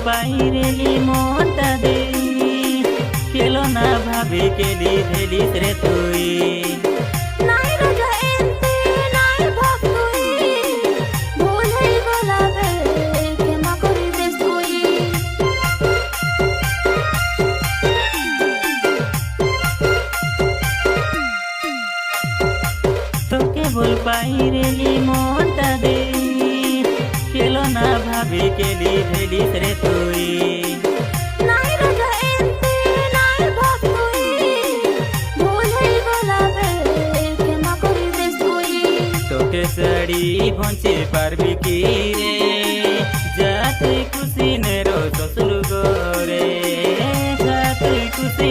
পাইরেলি মনটা দে কেলো না ভাবে কেলি ধেলিস রে তুই নাই রাজা এনতে নাই ভক্তুই ভুল হই গলাবে ক্ষমা করে দে তুই তোকে বল পাইরেলি মনটা দে কেলো না ভাবে কেলি ধেলিস রে তুই নাই রাজা এনতে নাই ভক্তুই ভুল হই গলাবে ক্ষমা করে দে তুই তোকে শাড়ি পৌঁছে পারবি কি রে যা তুই খুশি নে রো শ্বশুর গরে যা তুই খুশি